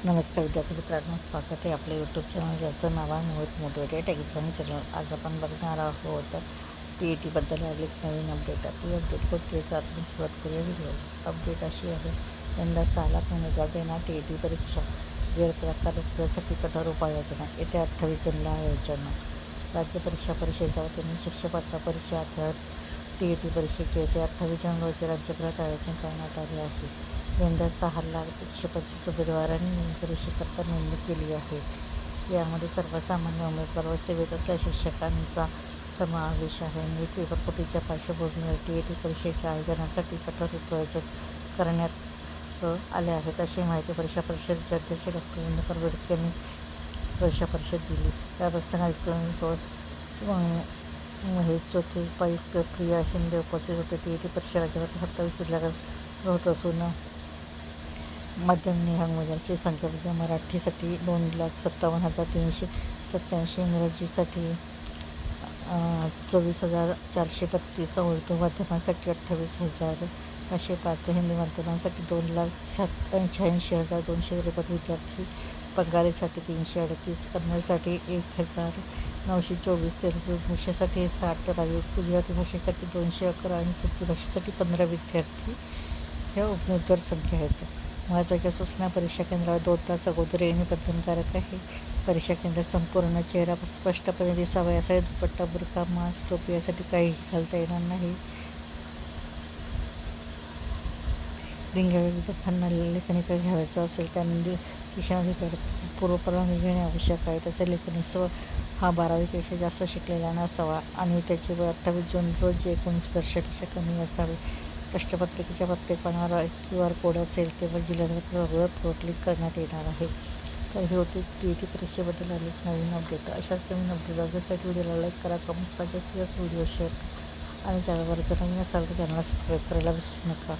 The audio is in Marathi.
नमस्कार विद्यार्थी मित्रांनो, स्वागत आहे आपल्या यूट्यूब चॅनल ज्याचं नाव आहे मोहित मोटिवेटेड एक्झाम चॅनल. आज आपण बघणार आहोत TETबद्दल आले एक नवीन अपडेट. ती अपडेट कोणती आहे आपण सुरुवात करूया व्हिडिओ. अपडेट अशी आहे, यंदा 6 लाख उमेदवार देणार TET परीक्षा, गैरप्रकार रोखण्यासाठी कठोर उपाययोजना. येत्या 28 जूनला आयोजन. राज्य परीक्षा परिषदेच्या वतीने शिक्षक परीक्षा अर्थात TET परीक्षेचे येत्या 28 जून रोजी राज्यभरात आयोजन करण्यात आले आहे. यंदा 6,125,000 उमेदवारांनी परीक्षेकरता नोंदणी केली आहे. यामध्ये सर्वसामान्य उमेदवार व सेवेत असलेल्या शिक्षकांचा समावेश आहे. नीट पेपरफुटीच्या पार्श्वभूमीवर TET परीक्षेच्या आयोजनासाठी कठोर उपाययोजना करण्यात आल्या आहेत, अशी माहिती परीक्षा परिषदेचे अध्यक्ष डॉ. विनोद बेडके यांनी परीक्षा परिषद दिली. या प्रसंगी महेश चौथे, उपायुक्त प्रिया शिंदे उपस्थित होते. TET परीक्षा राज्यभरात 27 जिल्ह्यात होत असून माध्यम निहाय उमेदवारांची संख्या म्हणजे मराठीसाठी 2,57,387, इंग्रजीसाठी 24,432, उर्दू माध्यमांसाठी 28,505, हिंदी माध्यमांसाठी 2,88,253 विद्यार्थी, बंगालीसाठी 338, कन्नडसाठी 1,924, तेलुगू भाषेसाठी 60, गुजराती भाषेसाठी 211 आणि सिंधी भाषेसाठी 15 विद्यार्थी ह्या उमेदवार संख्या आहेत. महत्त्वाच्या सूचना: परीक्षा केंद्रावर 2 तास अगोदर येणे बंधनकारक आहे. परीक्षा केंद्रात संपूर्ण चेहरा स्पष्टपणे दिसावा यासाठी दुपट्टा, बुरखा, मास्क, टोपी यासाठी काही घालता येणार नाही. दिव्यांग विद्यार्थ्यांना लेखनिका घ्यायचा असेल त्यांनी शिक्षणाधिकारी पूर्वपरवानगी घेणे आवश्यक आहे. तसे लेखनिक हा 12वीपेक्षा जास्त शिकलेला नसावा आणि त्याचे वय 28 जून रोजी 19 वर्षापेक्षा कमी असावे. प्रश्नपत्रिकेच्या प्रत्येक पानावर QR कोड असेल तेव्हा जिल्हाधिकारी क्लिक करण्यात येणार आहे. तर ही होती TET परीक्षेबद्दल आली नवीन अपडेट. अशाच नवीन अपडेट बघण्यासाठी व्हिडिओला लाईक करा, कमेंट्स पाहिजे असेल व्हिडिओ शेअर करा आणि चॅनलवर जर नवीन असाल तर चॅनलला सबस्क्राईब करायला विसरू नका.